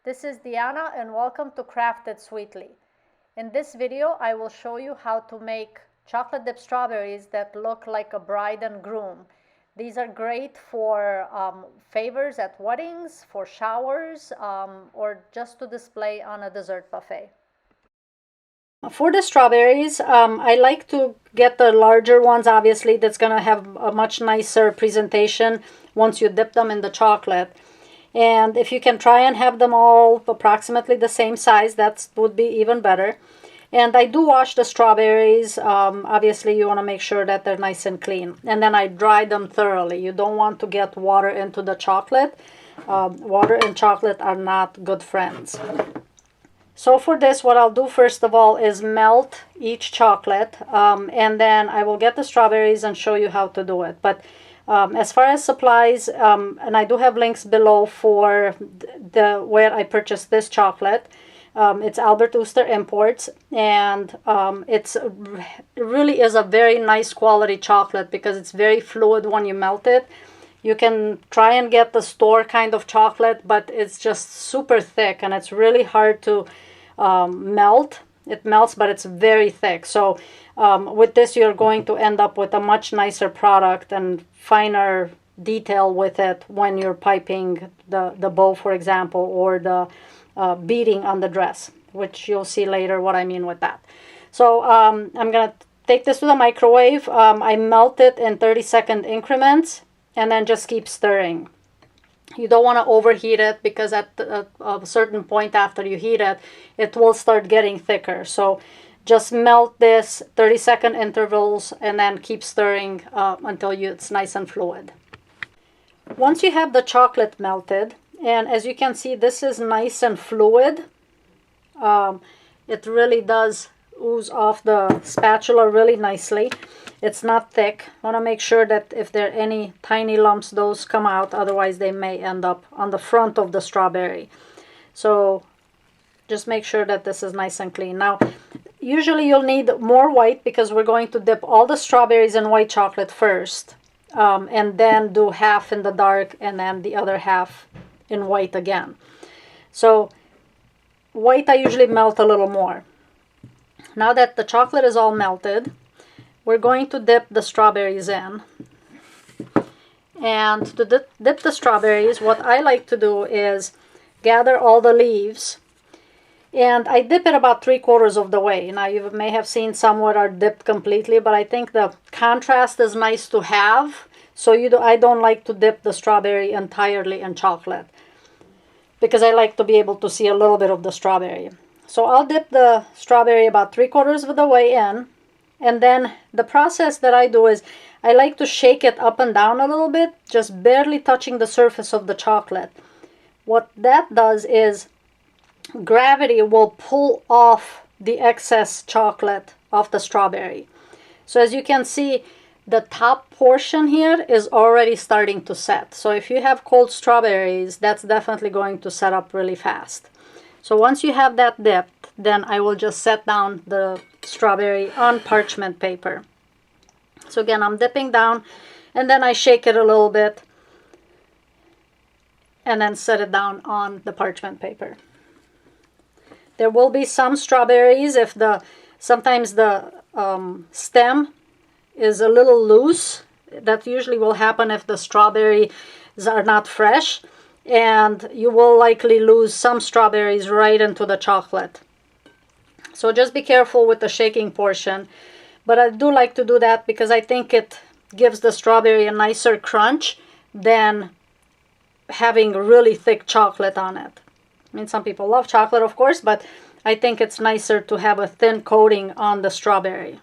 This is Diana and welcome to Crafted Sweetly. In this video, I will show you how to make chocolate dipped strawberries that look like a bride and groom. These are great for favors at weddings, for showers, or just to display on a dessert buffet. For the strawberries, I like to get the larger ones, obviously. That's going to have a much nicer presentation once you dip them in the chocolate. And if you can try and have them all approximately the same size, that would be even better. And I do wash the strawberries. Obviously, you want to make sure that they're nice and clean. And then I dry them thoroughly. You don't want to get water into the chocolate. Water and chocolate are not good friends. So for this, what I'll do first of all is melt each chocolate. And then I will get the strawberries and show you how to do it. But as far as supplies, and I do have links below for where I purchased this chocolate. It's Albert Ooster Imports, and it really is a very nice quality chocolate because it's very fluid when you melt it. You can try and get the store kind of chocolate, but it's just super thick and it's really hard to melt. It melts, but it's very thick. So with this, you're going to end up with a much nicer product and finer detail with it when you're piping the bow, for example, or the beading on the dress, which you'll see later what I mean with that. So I'm going to take this to the microwave. I melt it in 30-second increments and then just keep stirring. You don't want to overheat it because at a certain point after you heat it, it will start getting thicker. So just melt this 30-second intervals and then keep stirring until it's nice and fluid. Once you have the chocolate melted, and as you can see, this is nice and fluid. It really does ooze off the spatula really nicely. It's not thick. I want to make sure that if there are any tiny lumps, those come out. Otherwise, they may end up on the front of the strawberry. So just make sure that this is nice and clean. Now, usually you'll need more white because we're going to dip all the strawberries in white chocolate first. And then do half in the dark and then the other half in white again. So white I usually melt a little more. Now that the chocolate is all melted, we're going to dip the strawberries in. And to dip the strawberries, what I like to do is gather all the leaves. And I dip it about 3/4 of the way. Now you may have seen some that are dipped completely, but I think the contrast is nice to have. So I don't like to dip the strawberry entirely in chocolate because I like to be able to see a little bit of the strawberry. So I'll dip the strawberry about 3/4 of the way in. And then the process that I do is I like to shake it up and down a little bit, just barely touching the surface of the chocolate. What that does is gravity will pull off the excess chocolate off the strawberry. So as you can see, the top portion here is already starting to set. So if you have cold strawberries, that's definitely going to set up really fast. So once you have that dipped, then I will just set down the strawberry on parchment paper. So again, I'm dipping down and then I shake it a little bit and then set it down on the parchment paper. There will be some strawberries if sometimes the stem is a little loose. That usually will happen if the strawberries are not fresh, and you will likely lose some strawberries right into the chocolate. So just be careful with the shaking portion. But I do like to do that because I think it gives the strawberry a nicer crunch than having really thick chocolate on it. I mean, some people love chocolate, of course, but I think it's nicer to have a thin coating on the strawberry.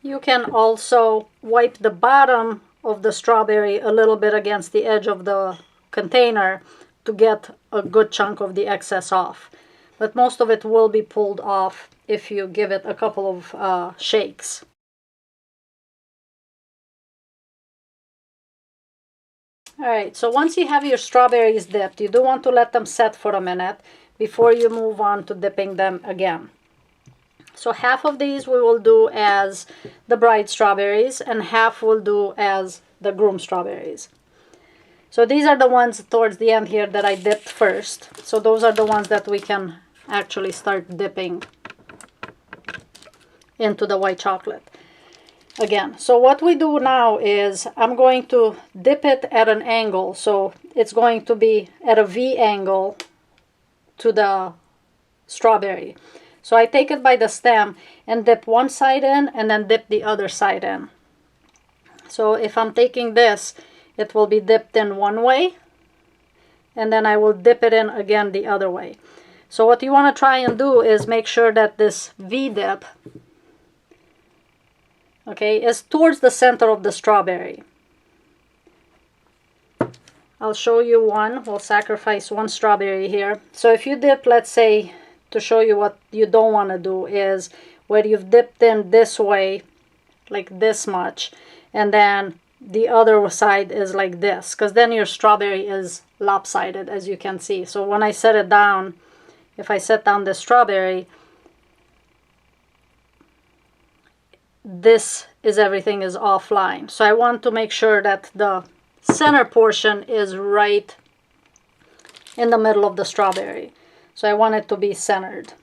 You can also wipe the bottom of the strawberry a little bit against the edge of the container to get a good chunk of the excess off. But most of it will be pulled off if you give it a couple of shakes. Alright, so once you have your strawberries dipped, you do want to let them set for a minute before you move on to dipping them again. So half of these we will do as the bride strawberries and half we'll do as the groom strawberries. So these are the ones towards the end here that I dipped first. So those are the ones that we can actually start dipping into the white chocolate again. So what we do now is I'm going to dip it at an angle. So it's going to be at a V angle to the strawberry. So I take it by the stem and dip one side in and then dip the other side in. So if I'm taking this, it will be dipped in one way and then I will dip it in again the other way. So what you want to try and do is make sure that this V dip, okay, is towards the center of the strawberry. I'll show you one. We'll sacrifice one strawberry here. So if you dip, let's say, to show you what you don't want to do is where you've dipped in this way, like this much, and then the other side is like this, because then your strawberry is lopsided, as you can see. So when I set it down, if I set down the strawberry, this is everything is offline. So I want to make sure that the center portion is right in the middle of the strawberry. So I want it to be centered.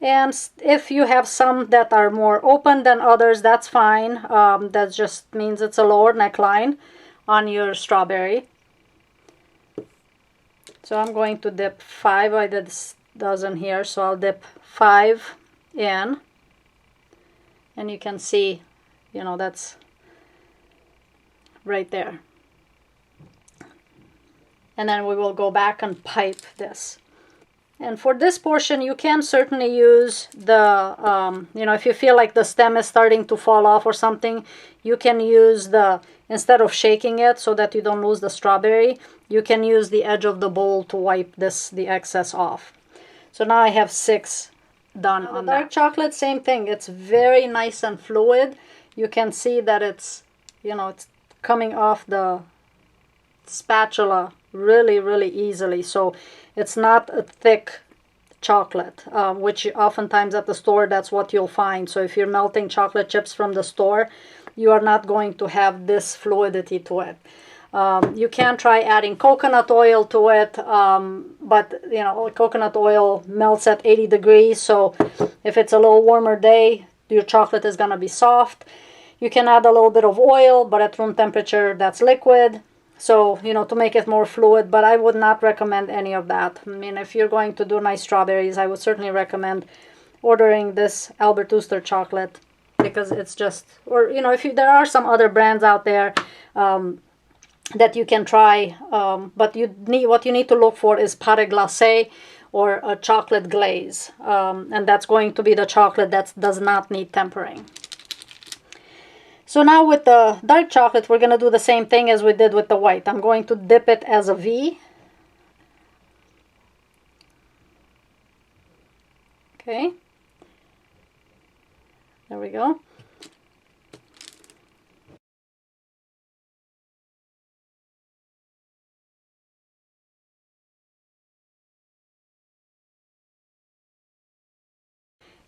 And if you have some that are more open than others, that's fine. That just means it's a lower neckline on your strawberry. So I'm going to dip 5. I did this dozen here, so I'll dip 5 in. And you can see, you know, that's right there. And then we will go back and pipe this. And for this portion, you can certainly use the, you know, if you feel like the stem is starting to fall off or something, you can use the, instead of shaking it so that you don't lose the strawberry, you can use the edge of the bowl to wipe the excess off. So now I have 6 done on that. Dark chocolate, same thing. It's very nice and fluid. You can see that it's, you know, it's coming off the spatula really, really easily. So it's not a thick chocolate, which oftentimes at the store, that's what you'll find. So if you're melting chocolate chips from the store, you are not going to have this fluidity to it. You can try adding coconut oil to it, but you know, coconut oil melts at 80 degrees, so if it's a little warmer day, your chocolate is going to be soft. You can add a little bit of oil, but at room temperature, that's liquid. So, you know, to make it more fluid, but I would not recommend any of that. I mean, if you're going to do nice strawberries, I would certainly recommend ordering this Albert Ooster chocolate, because it's just, or, you know, if you, there are some other brands out there that you can try, but what you need to look for is pâte glacé or a chocolate glaze, and that's going to be the chocolate that does not need tempering. So now with the dark chocolate, we're going to do the same thing as we did with the white. I'm going to dip it as a V. Okay. There we go.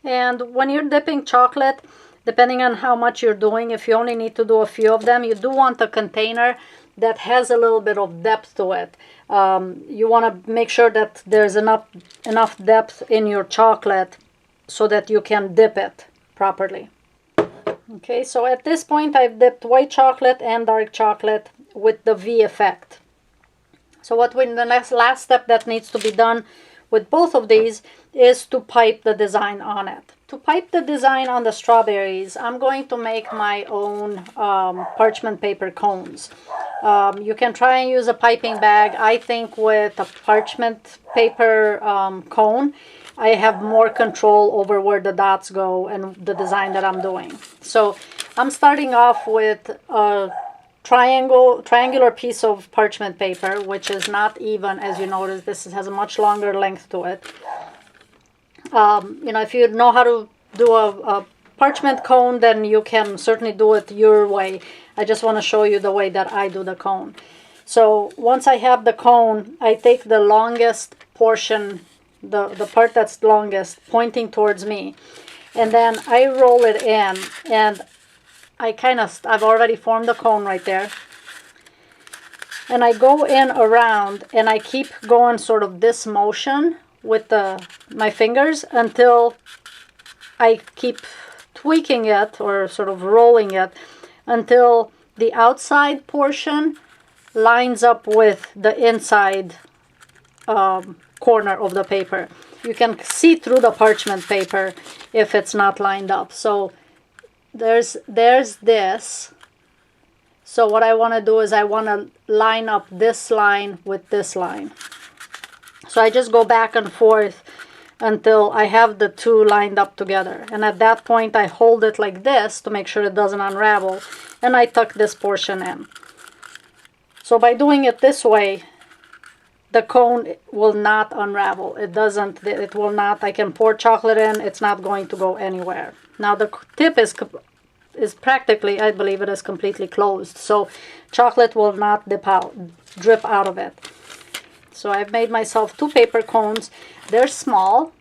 And when you're dipping chocolate, depending on how much you're doing, if you only need to do a few of them, you do want a container that has a little bit of depth to it. You want to make sure that there's enough depth in your chocolate so that you can dip it properly. Okay, so at this point I've dipped white chocolate and dark chocolate with the V effect. So the last step that needs to be done with both of these is to pipe the design on it. To pipe the design on the strawberries, I'm going to make my own parchment paper cones. You can try and use a piping bag. I think with a parchment paper cone, I have more control over where the dots go and the design that I'm doing. So I'm starting off with a triangular piece of parchment paper, which is not even, as you notice. This has a much longer length to it. You know, if you know how to do a parchment cone, then you can certainly do it your way. I just want to show you the way that I do the cone. So once I have the cone, I take the longest portion, the part that's longest, pointing towards me, and then I roll it in, and I've already formed the cone right there, and I go in around, and I keep going sort of this motion with my fingers until I keep tweaking it, or sort of rolling it, until the outside portion lines up with the inside corner of the paper. You can see through the parchment paper if it's not lined up. So there's this. So what I want to do is I want to line up this line with this line. So I just go back and forth until I have the two lined up together. And at that point I hold it like this to make sure it doesn't unravel, and I tuck this portion in. So by doing it this way, the cone will not unravel. It will not. I can pour chocolate in, it's not going to go anywhere. Now the tip is practically, I believe it is completely closed, so chocolate will not drip out of it. So I've made myself 2 paper cones. They're small.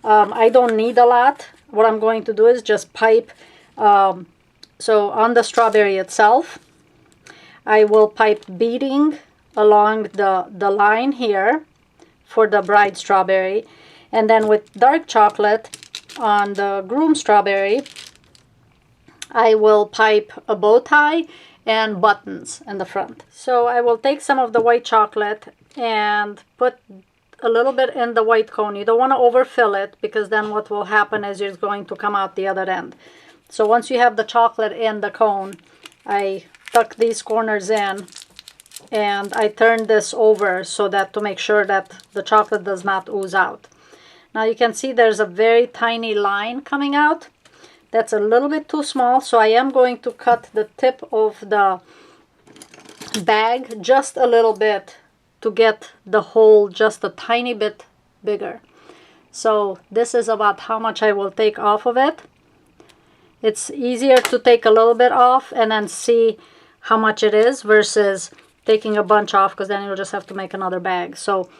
I don't need a lot. What I'm going to do is just pipe, so on the strawberry itself, I will pipe beading along the line here for the bride strawberry, and then with dark chocolate on the groom strawberry, I will pipe a bow tie and buttons in the front. So I will take some of the white chocolate and put a little bit in the white cone. You don't want to overfill it, because then what will happen is it's going to come out the other end. So once you have the chocolate in the cone, I tuck these corners in, and I turn this over so that to make sure that the chocolate does not ooze out. Now you can see there's a very tiny line coming out. That's a little bit too small, so I am going to cut the tip of the bag just a little bit to get the hole just a tiny bit bigger. So this is about how much I will take off of it. It's easier to take a little bit off and then see how much it is versus taking a bunch off, because then you'll just have to make another bag. So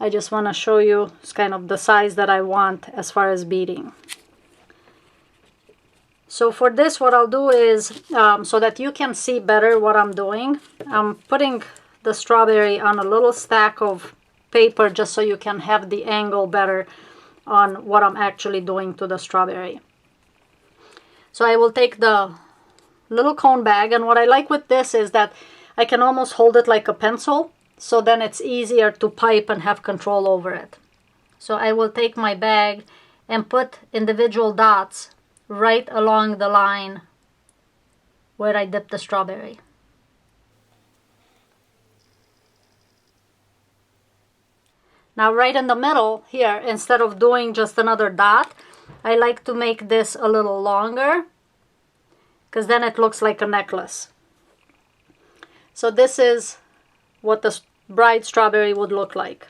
I just want to show you it's kind of the size that I want as far as beading. So for this, what I'll do is, so that you can see better what I'm doing, I'm putting the strawberry on a little stack of paper just so you can have the angle better on what I'm actually doing to the strawberry. So I will take the little cone bag, and what I like with this is that I can almost hold it like a pencil, so then it's easier to pipe and have control over it. So I will take my bag and put individual dots right along the line where I dipped the strawberry. Now right in the middle here, instead of doing just another dot, I like to make this a little longer, because then it looks like a necklace. So this is what the bride strawberry would look like.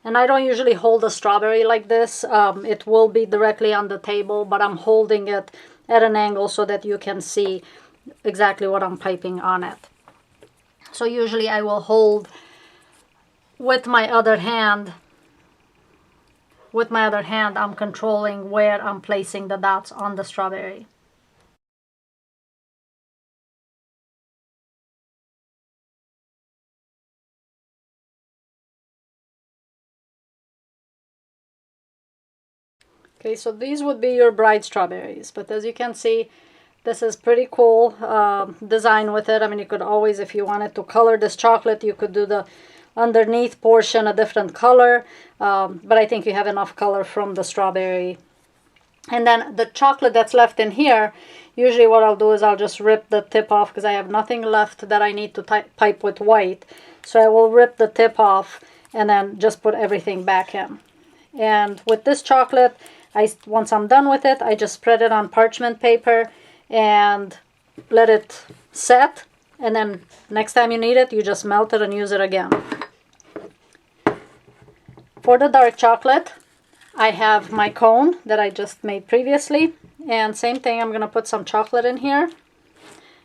And I don't usually hold a strawberry like this. It will be directly on the table, but I'm holding it at an angle so that you can see exactly what I'm piping on it. So usually I will hold with my other hand. With my other hand, I'm controlling where I'm placing the dots on the strawberry. Okay, so these would be your bride strawberries, but as you can see, this is pretty cool design with it. I mean, you could always, if you wanted to color this chocolate, you could do the underneath portion a different color, but I think you have enough color from the strawberry. And then the chocolate that's left in here, usually what I'll do is I'll just rip the tip off, because I have nothing left that I need to pipe with white. So I will rip the tip off and then just put everything back in. And with this chocolate, once I'm done with it, I just spread it on parchment paper and let it set, and then next time you need it, you just melt it and use it again. For the dark chocolate, I have my cone that I just made previously, and same thing, I'm gonna put some chocolate in here,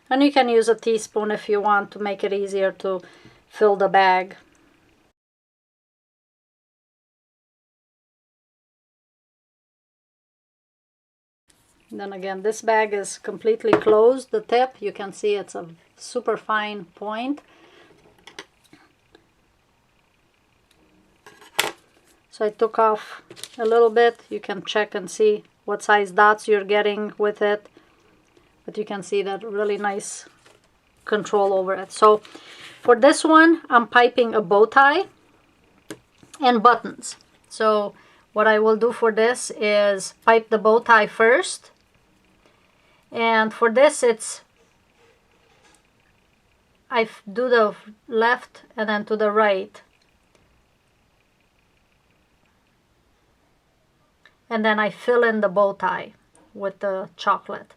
and you can use a teaspoon if you want to make it easier to fill the bag. And then again, this bag is completely closed, the tip, you can see it's a super fine point. So I took off a little bit. You can check and see what size dots you're getting with it. But you can see that really nice control over it. So for this one, I'm piping a bow tie and buttons. So what I will do for this is pipe the bow tie first. And for this, I do the left and then to the right. And then I fill in the bow tie with the chocolate.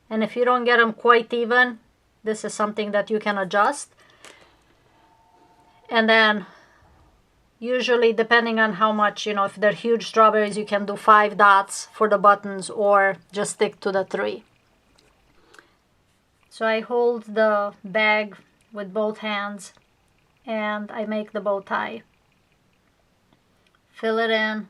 And if you don't get them quite even, this is something that you can adjust. And then usually, depending on how much, you know, if they're huge strawberries, you can do 5 dots for the buttons or just stick to the 3. So I hold the bag with both hands and I make the bow tie. Fill it in.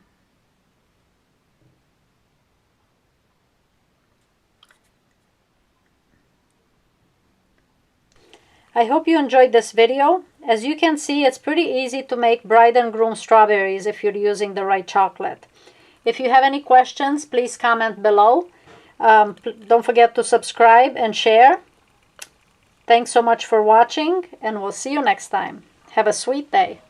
I hope you enjoyed this video. As you can see, it's pretty easy to make bride and groom strawberries if you're using the right chocolate. If you have any questions, please comment below. Don't forget to subscribe and share. Thanks so much for watching, and we'll see you next time. Have a sweet day.